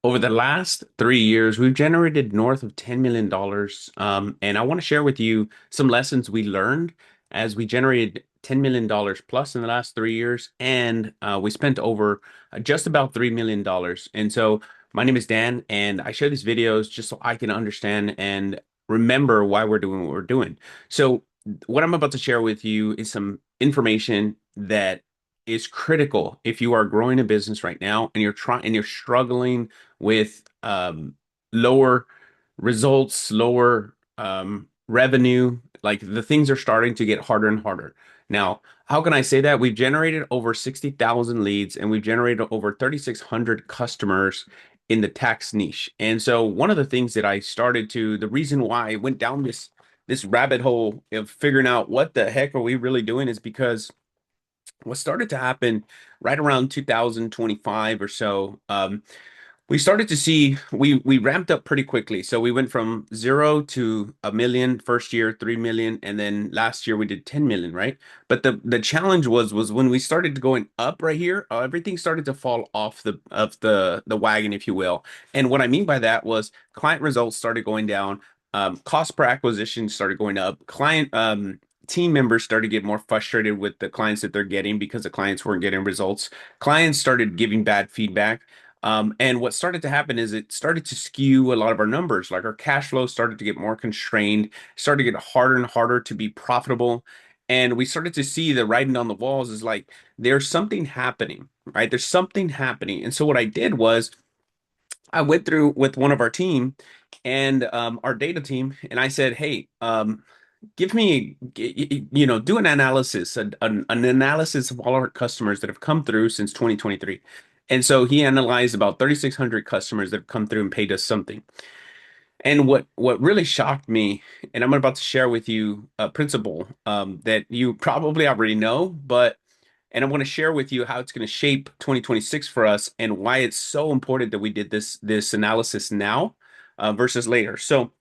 Over the last 3 years, we've generated north of $10 million. And I want to share with you some lessons we learned as we generated $10 million plus in the last 3 years. And we spent over just about $3 million. And so my name is Dan, and I share these videos just so I can understand and remember why we're doing what we're doing. So, what I'm about to share with you is some information that is critical if you are growing a business right now and you're struggling with lower results, lower revenue. Like the things are starting to get harder and harder. Now, how can I say that? We've generated over 60,000 leads and we've generated over 3,600 customers in the tax niche. And so one of the things that the reason why I went down this rabbit hole of figuring out what the heck are we really doing is because what started to happen right around 2025 or so, we started to see we ramped up pretty quickly. So we went from zero to a million first year, 3 million, and then last year we did 10 million, right? But the challenge was when we started going up right here, everything started to fall off the wagon, if you will. And what I mean by that was client results started going down, cost per acquisition started going up, client team members started to get more frustrated with the clients that they're getting because the clients weren't getting results. Clients started giving bad feedback. And what started to happen is it started to skew a lot of our numbers. Like our cash flow started to get more constrained, started to get harder and harder to be profitable. And we started to see the writing on the walls is like there's something happening, right? There's something happening. And so what I did was I went through with one of our team and our data team, and I said, "Hey, give me, do an analysis, an analysis of all our customers that have come through since 2023." And so he analyzed about 3,600 customers that have come through and paid us something. And what really shocked me, and I'm about to share with you a principle that you probably already know, and I want to share with you how it's going to shape 2026 for us and why it's so important that we did this analysis now versus later. So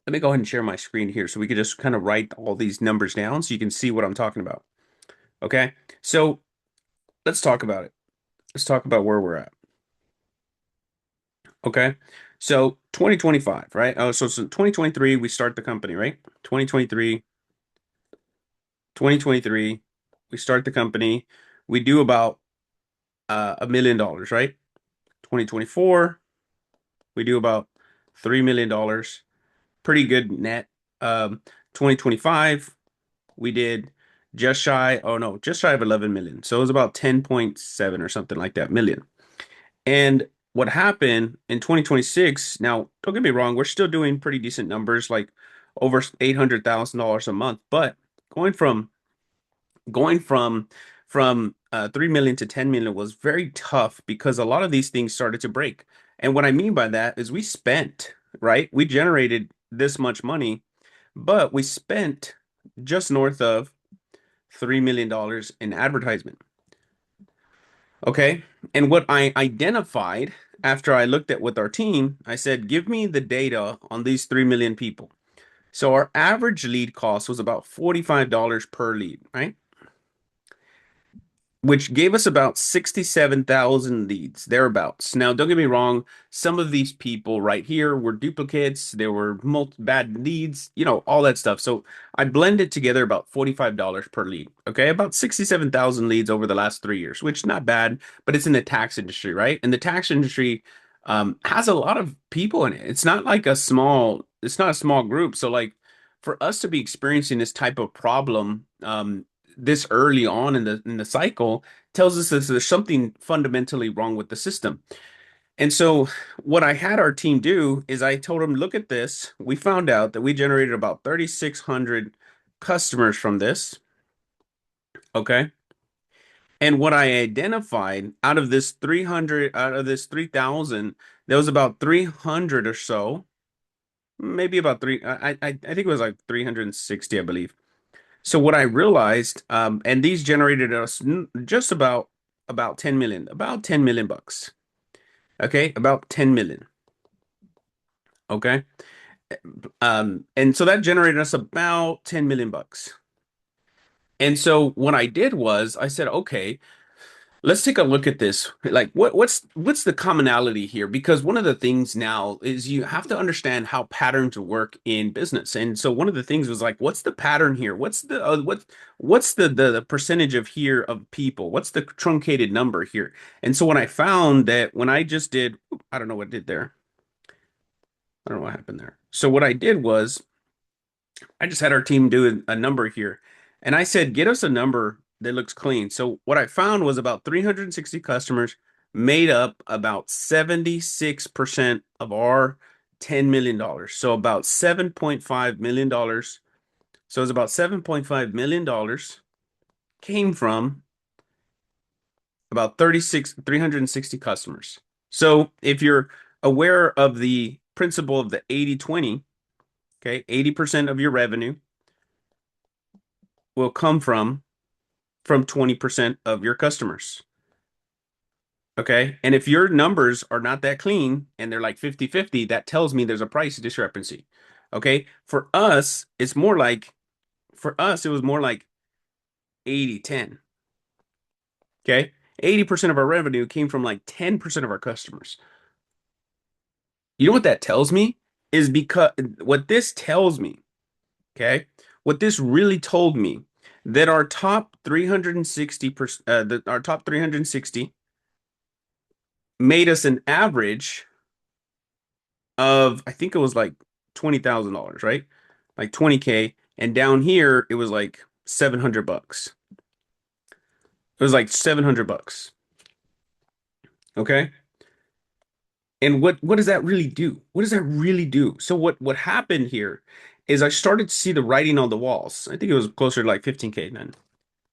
let me go ahead and share my screen here so we can just kind of write all these numbers down so you can see what I'm talking about. Okay. So let's talk about it. Let's talk about where we're at. Okay. So 2025, right? Oh, so 2023, we start the company, right? 2023, we start the company. We do about $1 million, right? 2024, we do about $3 million. Pretty good net. 2025, we did just shy of 11 million. So it was about 10.7 or something like that million. And what happened in 2026, now don't get me wrong, we're still doing pretty decent numbers, like over $800,000 a month, but going from going from from 3 million to 10 million was very tough because a lot of these things started to break. And what I mean by that is we spent, right? We generated this much money, but we spent just north of $3 million in advertisement. Okay. And what I identified after I looked at with our team, I said, give me the data on these 3 million people. So our average lead cost was about $45 per lead, right? Which gave us about 67,000 leads, thereabouts. Now, don't get me wrong, some of these people right here were duplicates, there were bad leads, all that stuff. So I blended together about $45 per lead. Okay, about 67,000 leads over the last 3 years, which not bad, but it's in the tax industry, right? And the tax industry has a lot of people in it. It's not a small group. So like for us to be experiencing this type of problem, this early on in the cycle tells us that there's something fundamentally wrong with the system. And so what I had our team do is I told them, look at this. We found out that we generated about 3,600 customers from this. Okay. And what I identified out of this 3,000, there was about 300 or so, maybe about I think it was like 360, I believe. So what I realized, and these generated us just about 10 million, about 10 million bucks. Okay, about 10 million. Okay. And so that generated us about 10 million bucks. And so what I did was I said, okay, Let's take a look at this. Like what's the commonality here? Because one of the things now is you have to understand how patterns work in business. And so one of the things was like, what's the pattern here? What's the percentage of here of people? What's the truncated number here? And so when I found that when I just did, I don't know what I did there. I don't know what happened there. So what I did was I just had our team do a number here. And I said, get us a number that looks clean. So what I found was about 360 customers made up about 76% of our $10 million. So about $7.5 million. So it's about $7.5 million came from about 360 customers. So if you're aware of the principle of the 80/20, okay, 80% of your revenue will come from 20% of your customers. Okay. And if your numbers are not that clean and they're like 50/50, that tells me there's a price discrepancy. Okay. For us, it was more like 80/10. Okay. 80% of our revenue came from like 10% of our customers. You know what that tells me? Is because what this tells me, okay, what this really told me that our top 360%, our top 360 made us an average of I think it was like $20,000, right? Like 20K. And down here it was like 700 bucks. It was like 700 bucks. Okay? And what does that really do? What does that really do? So what happened here is I started to see the writing on the walls. I think it was closer to like 15K then.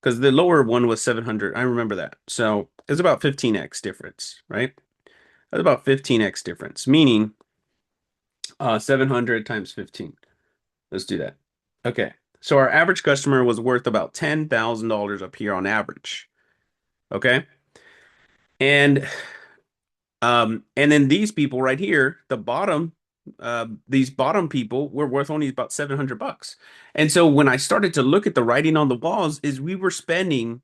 Because the lower one was 700. I remember that. So it's about 15x difference, right? That's about 15x difference, meaning 700 times 15. Let's do that. Okay. So our average customer was worth about $10,000 up here on average. Okay. And and then these people right here, the bottom, these bottom people were worth only about 700 bucks. And so when I started to look at the writing on the walls, is we were spending,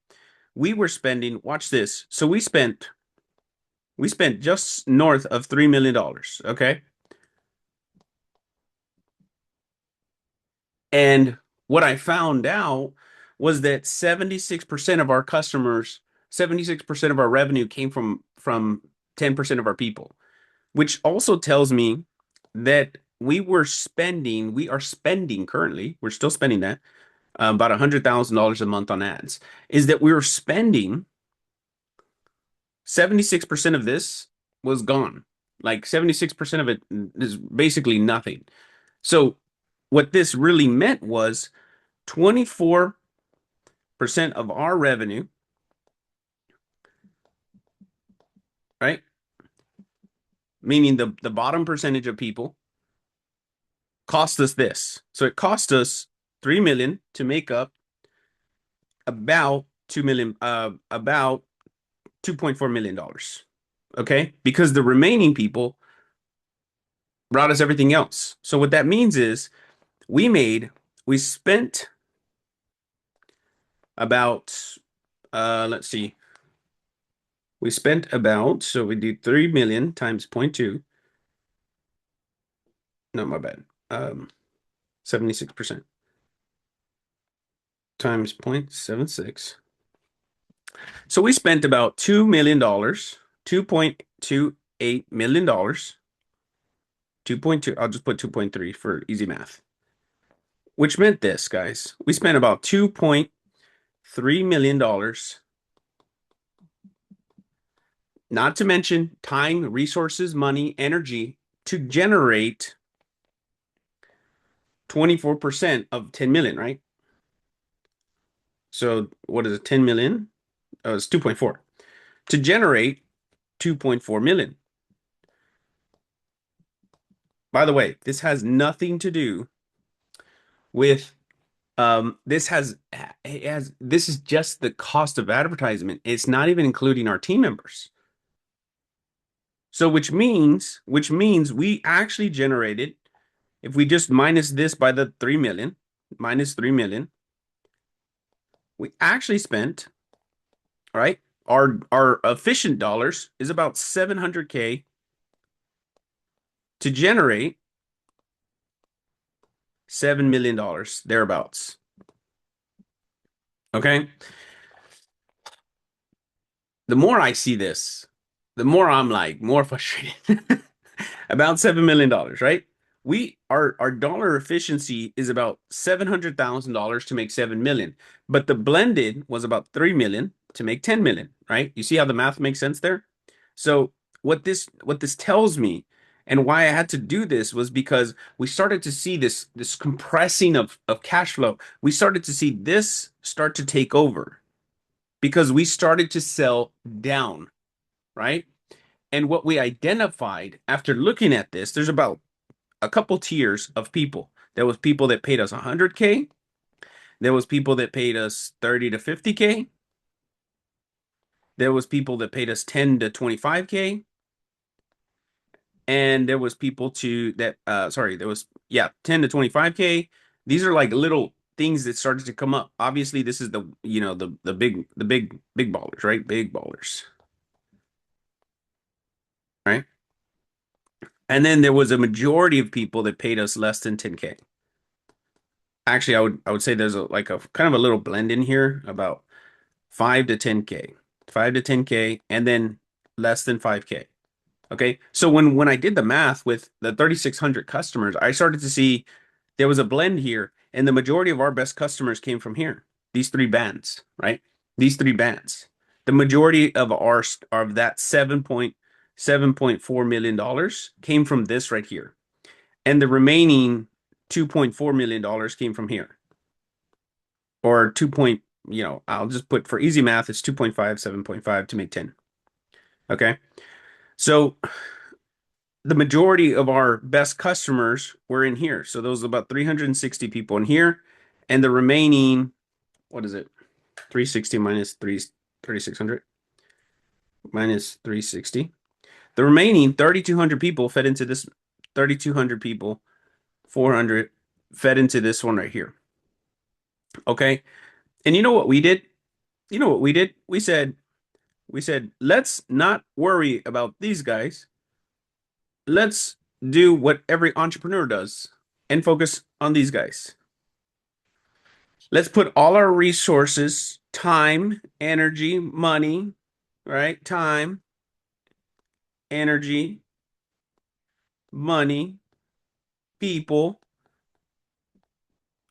watch this. So we spent just north of $3 million. Okay. And what I found out was that 76% of our customers, 76% of our revenue came from 10% of our people, which also tells me that we are spending currently, we're still spending that about $100,000 a month on ads, is that we were spending 76% of this was gone. Like 76% of it is basically nothing. So what this really meant was 24% of our revenue, right? Meaning the bottom percentage of people cost us this. So it cost us 3 million to make up about 2 million, about $2.4 million. Okay. Because the remaining people brought us everything else. So what that means is we spent about, let's see, we spent about, so we do 3 million times 0.2. No, my bad. 76% times 0.76. So we spent about $2 million, $2.28 million, 2.2, I'll just put 2.3 for easy math, which meant this, guys. We spent about $2.3 million, not to mention time, resources, money, energy to generate 24% of 10 million, right? So what is it? 10 million? Oh, it's 2.4 to generate 2.4 million. By the way, this has nothing to do with this is just the cost of advertisement. It's not even including our team members. So which means we actually generated, if we just minus this by the 3 million, minus 3 million, we actually spent, all right, our efficient dollars is about 700K to generate $7 million thereabouts. Okay. The more I see this, the more I'm like more frustrated about $7 million, right? Our dollar efficiency is about $700,000 to make 7 million, but the blended was about 3 million to make 10 million, right? You see how the math makes sense there? So what this tells me and why I had to do this was because we started to see this compressing of cash flow. We started to see this start to take over because we started to sell down, right? And what we identified after looking at this, there's about a couple tiers of people. There was people that paid us 100K. There was people that paid us 30 to 50K. There was people that paid us 10 to 25K. And there was people to that sorry, there was, yeah, 10 to 25K. These are like little things that started to come up. Obviously, this is the, the big ballers, right? Big ballers, right? And then there was a majority of people that paid us less than 10K. Actually, I would say there's like a kind of a little blend in here, about 5 to 10K, 5 to 10K, and then less than 5K. Okay. So when I did the math with the 3,600 customers, I started to see there was a blend here, and the majority of our best customers came from here. These three bands, right? These three bands. The majority of that 7.4 million dollars came from this right here. And the remaining $2.4 million came from here. Or 2 point, I'll just put for easy math, it's 2.5, 7.5 to make 10. Okay. So the majority of our best customers were in here. So those are about 360 people in here. And the remaining, what is it? 360 minus 3,600 minus 360. The remaining 3,200 people fed into this, 3,200 people, 400 fed into this one right here. Okay. And you know what we did? You know what we did? We said, let's not worry about these guys. Let's do what every entrepreneur does and focus on these guys. Let's put all our resources, time, energy, money, right? Time, energy, money, people,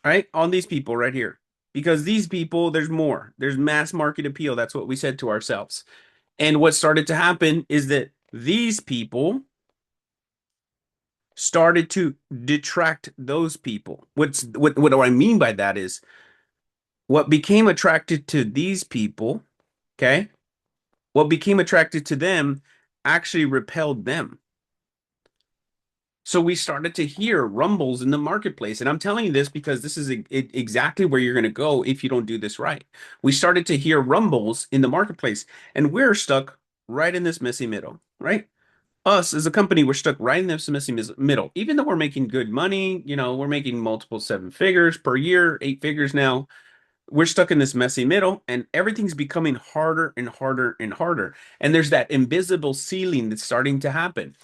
right? On these people right here. Because these people, there's more. There's mass market appeal. That's what we said to ourselves. And what started to happen is that these people started to detract those people. What do I mean by that is what became attracted to these people, okay? What became attracted to them actually repelled them. So we started to hear rumbles in the marketplace. And I'm telling you this because this is exactly where you're going to go if you don't do this right. We started to hear rumbles in the marketplace, and we're stuck right in this messy middle, right? Us as a company, we're stuck right in this messy middle. Even though we're making good money, we're making multiple seven figures per year, eight figures now. We're stuck in this messy middle, and everything's becoming harder and harder and harder. And there's that invisible ceiling that's starting to happen.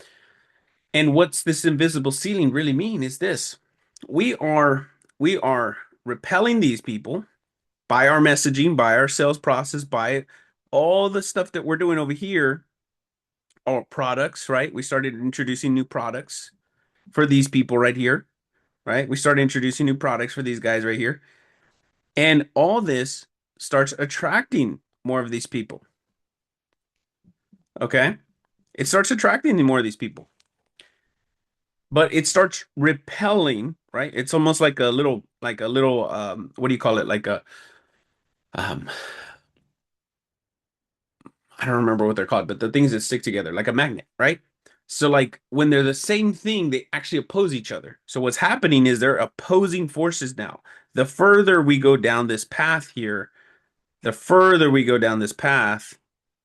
And what's this invisible ceiling really mean is this. We are repelling these people by our messaging, by our sales process, by all the stuff that we're doing over here, our products, right? We started introducing new products for these people right here, right? We started introducing new products for these guys right here. And all this starts attracting more of these people. Okay? It starts attracting more of these people. But it starts repelling, right? It's almost like a little what do you call it? Like a um I don't remember what they're called, but the things that stick together, like a magnet, right? So like when they're the same thing, they actually oppose each other. So what's happening is they're opposing forces now. The further we go down this path here, the further we go down this path,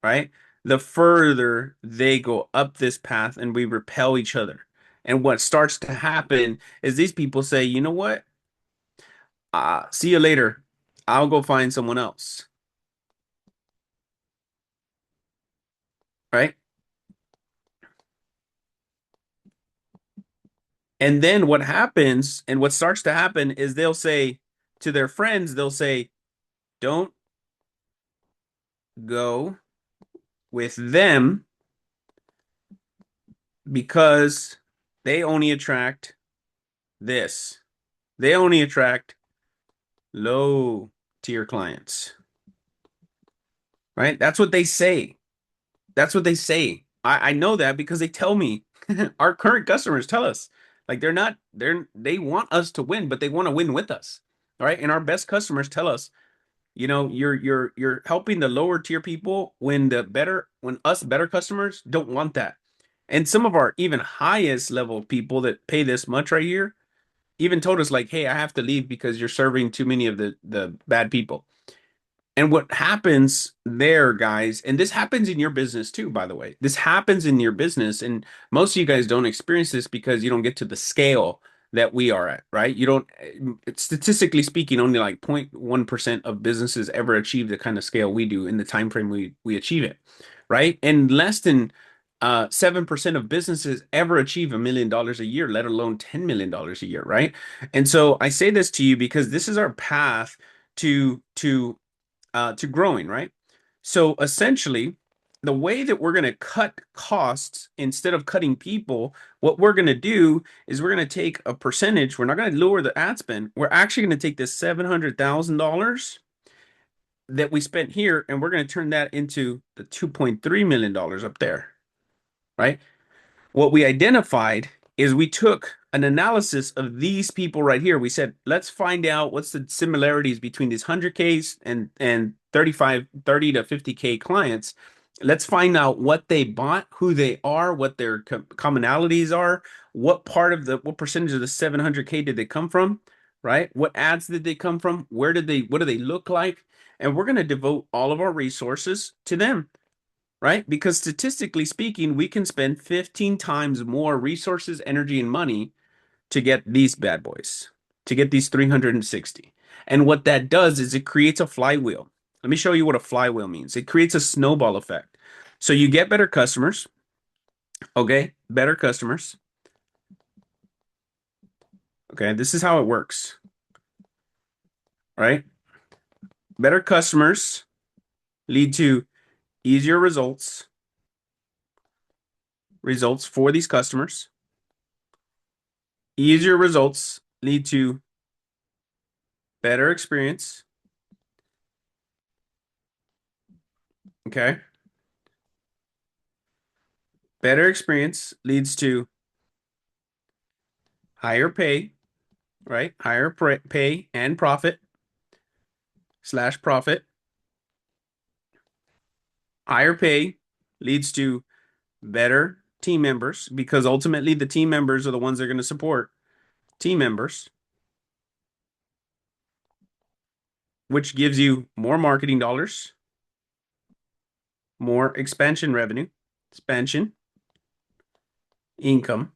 right? The further they go up this path and we repel each other. And what starts to happen is these people say, you know what? See you later. I'll go find someone else. And then what happens and what starts to happen is they'll say to their friends, they'll say, don't go with them because they only attract this. They only attract low tier clients, right? That's what they say. That's what they say. I know that because they tell me. Our current customers tell us. Like they want us to win, but they want to win with us. All right. And our best customers tell us, you're helping the lower tier people when when us better customers don't want that. And some of our even highest level people that pay this much right here even told us like, hey, I have to leave because you're serving too many of the bad people. And what happens there, guys, and this happens in your business too, by the way. This happens in your business, and most of you guys don't experience this because you don't get to the scale that we are at, right? You don't, statistically speaking, only like 0.1% of businesses ever achieve the kind of scale we do in the time frame we achieve it, right? And less than 7% of businesses ever achieve $1 million a year, let alone $10 million a year, right? And so I say this to you because this is our path to growing, right? So essentially, the way that we're going to cut costs instead of cutting people, what we're going to do is we're going to take a percentage. We're not going to lower the ad spend. We're actually going to take this $700,000 that we spent here and we're going to turn that into the $2.3 million up there, right? What we identified is we took an analysis of these people right here. We said, let's find out what's the similarities between these 100Ks and 30 to 50K clients. Let's find out what they bought, who they are, what their commonalities are, what percentage of the 700K did they come from, right? What ads did they come from? What do they look like? And we're going to devote all of our resources to them, right? Because statistically speaking, we can spend 15 times more resources, energy, and money to get these bad boys, to get these 360. And what that does is it creates a flywheel. Let me show you what a flywheel means. It creates a snowball effect. So you get better customers, okay? Better customers. Okay, this is how it works, right? Better customers lead to easier results for these customers. Easier results lead to better experience. Okay. Better experience leads to higher pay, right? Higher pay and profit slash profit. Higher pay leads to better team members because ultimately the team members are the ones that are going to support team members, which gives you more marketing dollars, more expansion revenue, expansion income,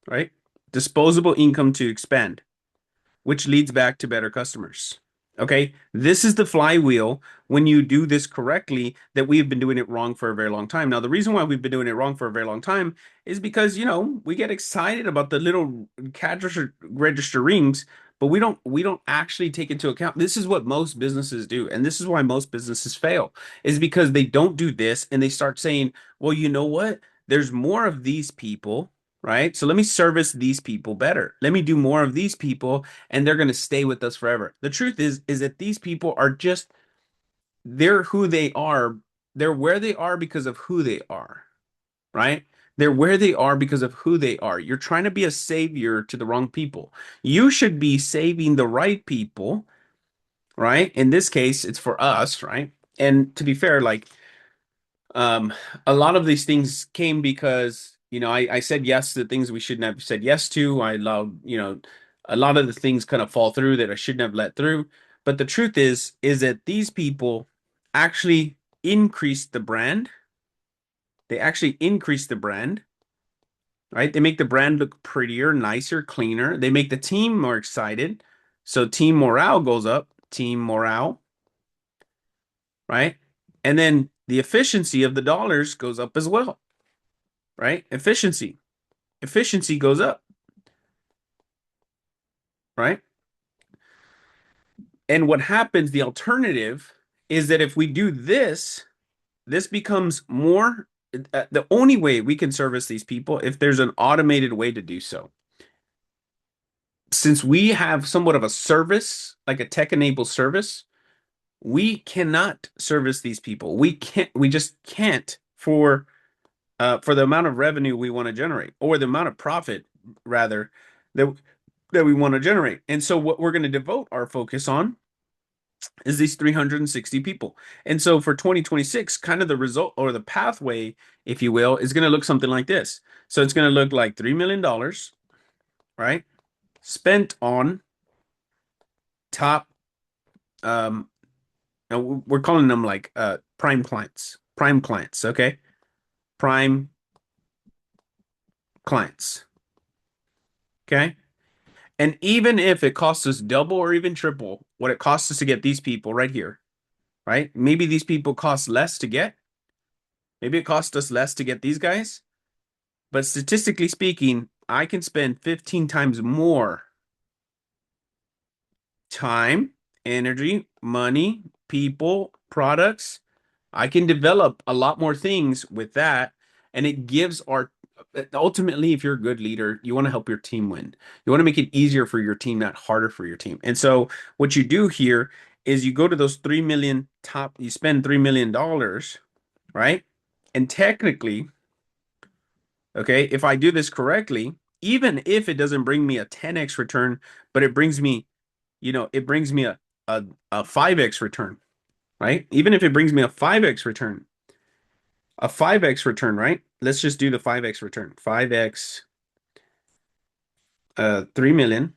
right? Disposable income to expand, which leads back to better customers. Okay, this is the flywheel when you do this correctly that we've been doing it wrong for a very long time. Now, the reason why we've been doing it wrong for a very long time is because, we get excited about the little register rings, but we don't actually take into account. This is what most businesses do, and this is why most businesses fail, is because they don't do this and they start saying, well, you know what? There's more of these people, right? So let me service these people better. Let me do more of these people and they're going to stay with us forever. The truth is that these people are just they're who they are. They're where they are because of who they are, right? They're where they are because of who they are. You're trying to be a savior to the wrong people. You should be saving the right people, right? In this case, it's for us, right? And to be fair, like um, a lot of these things came because, I said yes to things we shouldn't have said yes to. I love, a lot of the things kind of fall through that I shouldn't have let through. But the truth is that these people actually increase the brand. They actually increase the brand, right? They make the brand look prettier, nicer, cleaner. They make the team more excited. So team morale goes up, team morale, right? And then the efficiency of the dollars goes up as well, right? Efficiency goes up. right? And what happens, the alternative is that if we do this, this becomes more the only way we can service these people if there's an automated way to do so. Since we have somewhat of a service, like a tech-enabled service, we cannot service these people. We just can't for the amount of revenue we want to generate, or the amount of profit rather that that we want to generate. And so what we're going to devote our focus on is these 360 people. And so for 2026, kind of the result or the pathway, if you will, is going to look something like this. So it's going to look like $3 million, right? Spent on top, um, we're calling them like prime clients, okay? Prime clients, okay? And even if it costs us double or even triple what it costs us to get these people right here, right? Maybe these people cost less to get. Maybe it costs us less to get these guys. But statistically speaking, I can spend 15 times more time, energy, money, people, products. I can develop a lot more things with that. And it gives our ultimately, if you're a good leader, you want to help your team win. You want to make it easier for your team, not harder for your team. And so what you do here is you go to those 3 million top, you spend $3 million, right? And technically, okay, if I do this correctly, even if it doesn't bring me a 10x return, but it brings me, it brings me a 5x return, right? Even if it brings me a 5x return, right? Let's just do the 5x return. 5x 3 million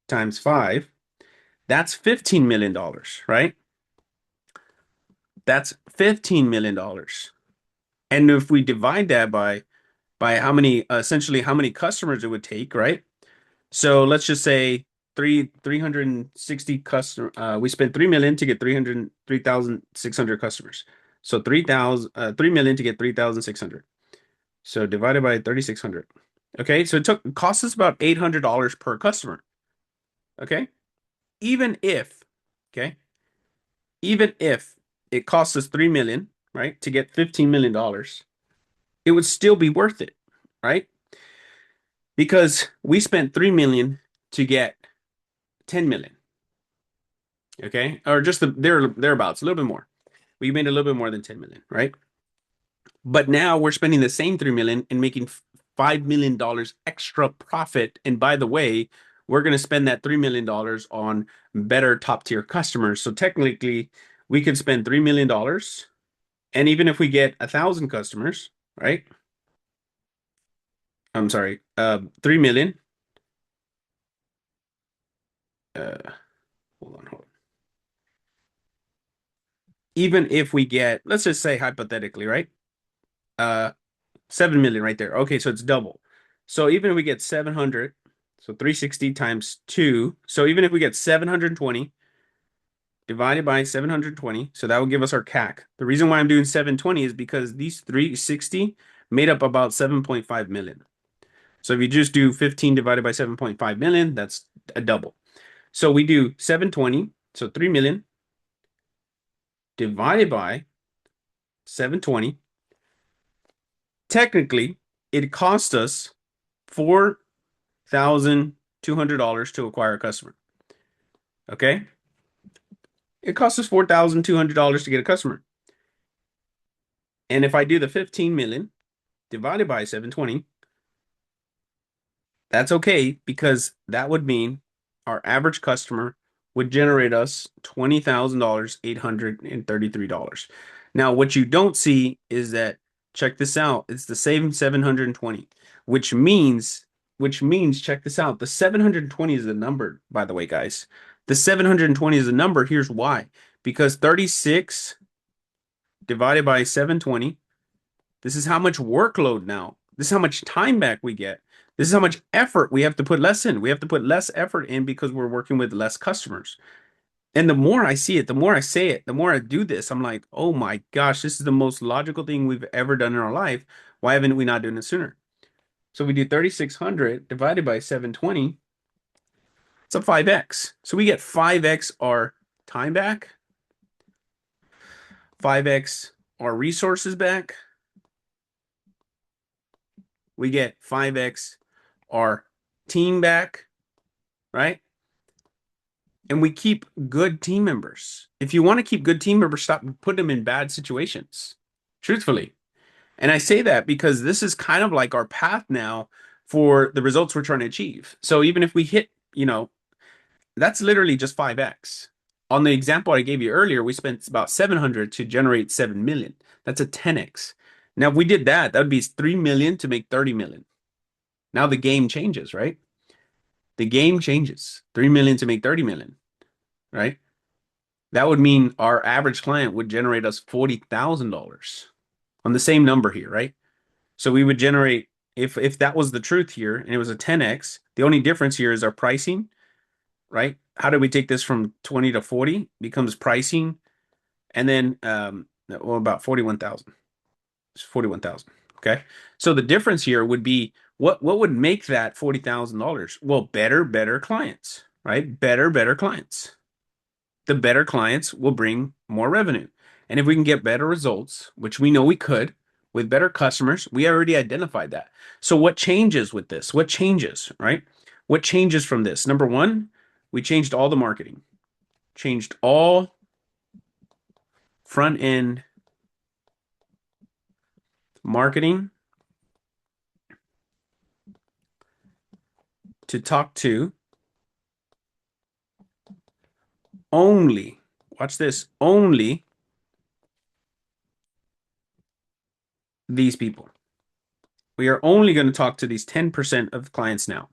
times 5, that's $15 million, right? That's $15 million. And if we divide that by how many essentially how many customers it would take, right? So let's just say 360 customer we spent 3 million to get 3,600 customers. So 3 million to get 3,600. So divided by 3,600. Okay, so it cost us about $800 per customer. Okay? Even if, okay, even if it costs us 3 million, right, to get $15 million, it would still be worth it, right? Because we spent 3 million to get 10 million. Okay? Or just thereabouts, a little bit more. We made a little bit more than 10 million, right? But now we're spending the same 3 million and making $5 million extra profit. And by the way, we're going to spend that $3 million on better top tier customers. So technically, we could spend $3 million. And even if we get 1,000 customers, right? I'm sorry, 3 million. Uh, hold on. Even if we get, let's just say hypothetically, right? Uh, 7 million right there. Okay, so it's double. So even if we get 700, so 360 times 2. So even if we get 720 divided by 720, so that will give us our CAC. The reason why I'm doing 720 is because these 360 made up about 7.5 million. So if you just do 15 divided by 7.5 million, that's a double. So we do 720, so 3 million divided by 720. Technically, it cost us $4,200 to acquire a customer. Okay? It costs us $4,200 to get a customer. And if I do the 15 million divided by 720, that's okay because that would mean our average customer would generate us $20,000, $833. Now, what you don't see is that, check this out, it's the same 720, which means, check this out, the 720 is the number, by the way, guys. The 720 is a number. Here's why. Because 36 divided by 720, this is how much workload now. This is how much time back we get. This is how much effort we have to put less in. We have to put less effort in because we're working with less customers. And the more I see it, the more I say it, the more I do this, I'm like, oh my gosh, this is the most logical thing we've ever done in our life. Why haven't we not done it sooner? So we do 3,600 divided by 720. It's a 5x. So we get 5x our time back, 5x our resources back. We get 5x our team back, right? And we keep good team members. If you want to keep good team members, stop putting them in bad situations. Truthfully. And I say that because this is kind of like our path now for the results we're trying to achieve. So even if we hit, that's literally just 5x. On the example I gave you earlier, we spent about 700 to generate 7 million. That's a 10x. Now, if we did that, that would be 3 million to make 30 million. Now the game changes, right? The game changes. 3 million to make 30 million, right? That would mean our average client would generate us $40,000 on the same number here, right? So we would generate, if that was the truth here and it was a 10x, the only difference here is our pricing, right? How do we take this from 20 to 40? Becomes pricing, and then well, about 41,000. It's 41,000. Okay. So the difference here would be what would make that $40,000? Well, better clients, right? Better clients. The better clients will bring more revenue. And if we can get better results, which we know we could with better customers, we already identified that. So what changes with this? What changes, right? What changes from this? Number one, we changed all the marketing, changed all front end marketing to talk to only, watch this, only these people. We are only going to talk to these 10% of clients now.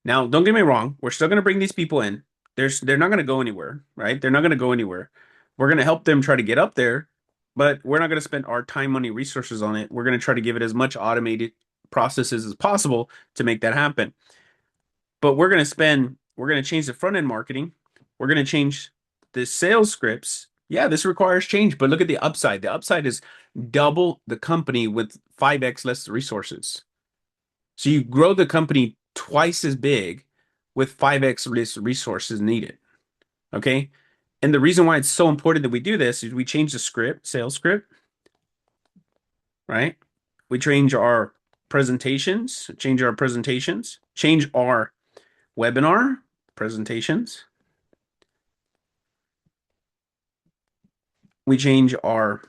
Now, don't get me wrong, we're still going to bring these people in. They're not going to go anywhere, right? They're not going to go anywhere. We're going to help them try to get up there, but we're not going to spend our time, money, resources on it. We're going to try to give it as much automated processes as possible to make that happen. But we're going to change the front end marketing. We're going to change the sales scripts. Yeah, this requires change, but look at the upside. The upside is double the company with 5x less resources. So you grow the company twice as big with 5x less resources needed. Okay. And the reason why it's so important that we do this is we change the script, sales script, right? We change our presentations, change our webinar presentations. We change our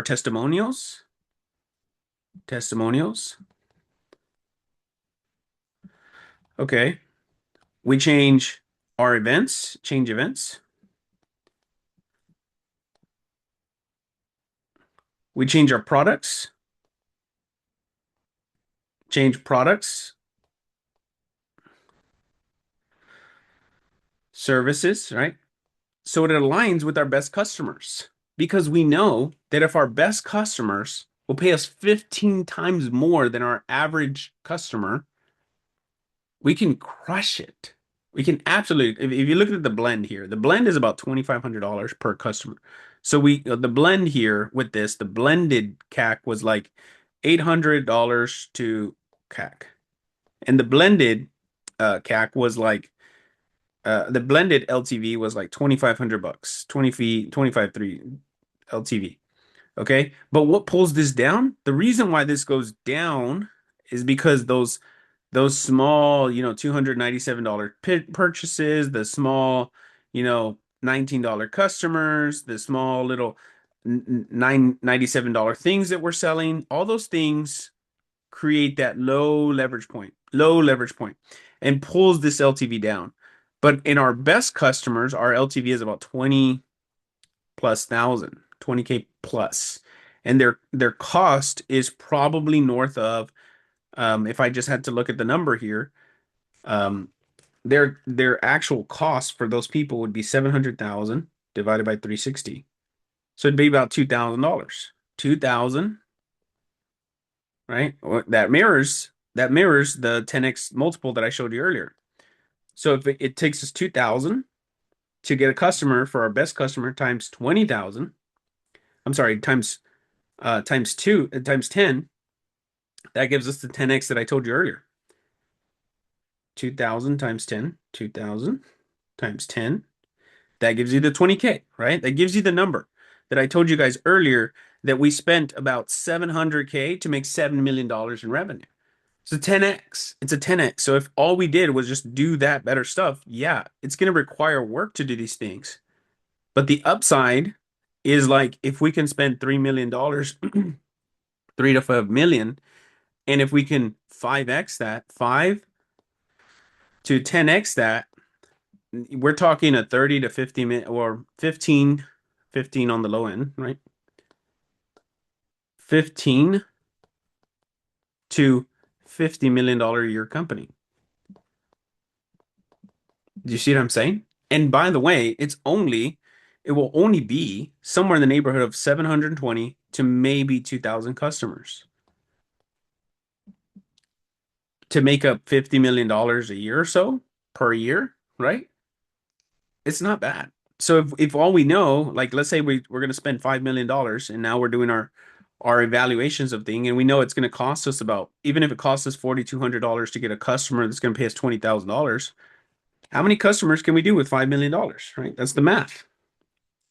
testimonials. Okay. We change our events, change events. We change our products, change products, services, right? So it aligns with our best customers because we know that if our best customers will pay us 15 times more than our average customer, we can crush it. We can absolutely, if you look at the blend here, the blend is about $2,500 per customer. So the blend here with this, the blended CAC was like $800 to CAC. And the blended CAC was like, the blended LTV was like 2,500 bucks, 20 feet, 25.3 LTV. Okay. But what pulls this down? The reason why this goes down is because those small, $297 purchases, the small, $19 customers, the small little $97 things that we're selling, all those things create that low leverage point, and pulls this LTV down. But in our best customers, our LTV is about 20 plus thousand, 20K plus. And their cost is probably north of, if I just had to look at the number here, um, their actual cost for those people would be 700,000 divided by 360. So it'd be about $2,000. 2,000, right? That mirrors the 10x multiple that I showed you earlier. So if it takes us 2,000 to get a customer for our best customer times 20,000, I'm sorry, times 10, that gives us the 10x that I told you earlier. 2,000 times 10, 2,000 times 10. That gives you the 20K, right? That gives you the number that I told you guys earlier that we spent about 700K to make $7 million in revenue. It's a 10x. It's a 10x. So if all we did was just do that better stuff, yeah, it's going to require work to do these things. But the upside is like if we can spend $3 million, 3 to 5 million, and if we can 5x that, 5 to 10x that, we're talking a 30 to 50 minute or 15 on the low end, right? 15 to $50 million a year company. Do you see what I'm saying? And by the way, it will only be somewhere in the neighborhood of 720 to maybe 2,000 customers to make up $50 million a year or so per year, right? It's not bad. So if all we know, like let's say we're going to spend $5 million and now we're doing our evaluations of thing and we know it's going to cost us about, even if it costs us $4,200 to get a customer that's going to pay us $20,000, how many customers can we do with $5 million, right? That's the math.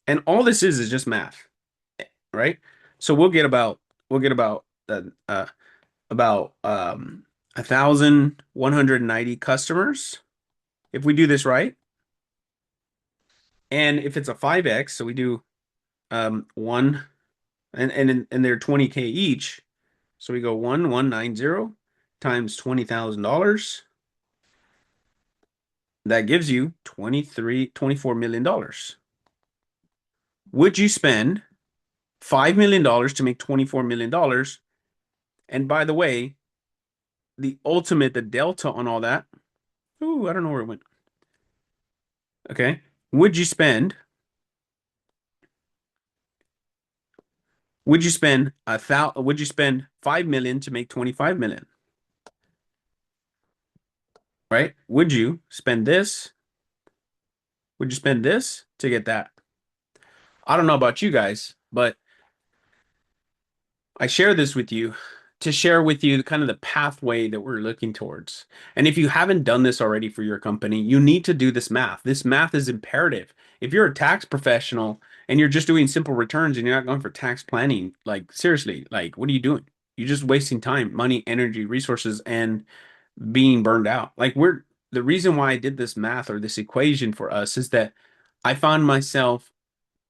And all this is just math, right? So we'll get about 1,190 customers if we do this right. And if it's a 5x, so we do one and they're 20K each. So we go 1,190 times $20,000. That gives you $24 million. Would you spend $5 million to make $24 million? And by the way, the delta on all that, ooh, I don't know where it went. Okay. Would you spend would you spend 5 million to make 25 million? Right? Would you spend this? Would you spend this to get that? I don't know about you guys, but I share this with you to share with you kind of the pathway that we're looking towards. And if you haven't done this already for your company, you need to do this math. This math is imperative. If you're a tax professional and you're just doing simple returns and you're not going for tax planning, like seriously, like what are you doing? You're just wasting time, money, energy, resources, and being burned out. The reason why I did this math or this equation for us is that I found myself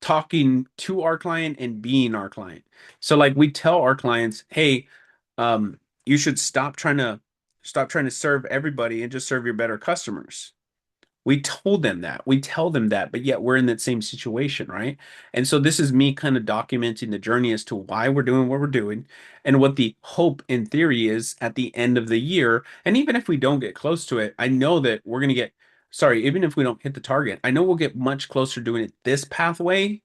talking to our client and being our client. So like we tell our clients, hey, you should stop trying to serve everybody and just serve your better customers. We told them that. We tell them that, but yet we're in that same situation, right? And so this is me kind of documenting the journey as to why we're doing what we're doing and what the hope in theory is at the end of the year. And even if we don't get close to it, I know that we're going to get, sorry, even if we don't hit the target, I know we'll get much closer doing it this pathway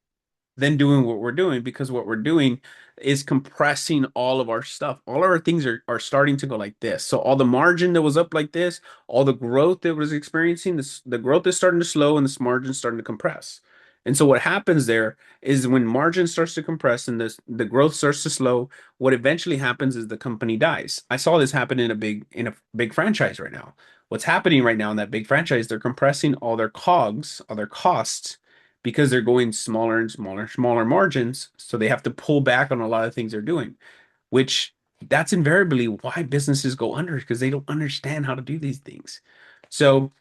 than doing what we're doing because what we're doing is compressing all of our stuff. All of our things are starting to go like this. So all the margin that was up like this, all the growth that was experiencing, the growth is starting to slow and this margin starting to compress. And so what happens there is when margin starts to compress and the growth starts to slow, what eventually happens is the company dies. I saw this happen in a big franchise right now. What's happening right now in that big franchise, they're compressing all their COGS, all their costs because they're going smaller and smaller margins. So they have to pull back on a lot of things they're doing, which that's invariably why businesses go under because they don't understand how to do these things. So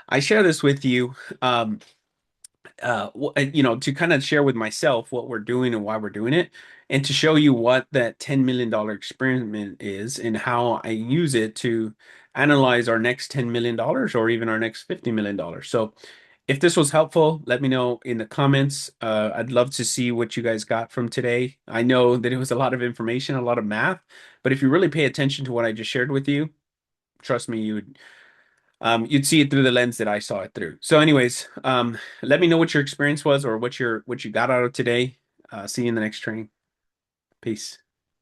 I share this with you, to kind of share with myself what we're doing and why we're doing it, and to show you what that $10 million experiment is and how I use it to analyze our next $10 million or even our next $50 million. So if this was helpful, let me know in the comments. I'd love to see what you guys got from today. I know that it was a lot of information, a lot of math, but if you really pay attention to what I just shared with you, trust me, you'd see it through the lens that I saw it through. So, anyways, let me know what your experience was or what you got out of today. See you in the next training. Peace.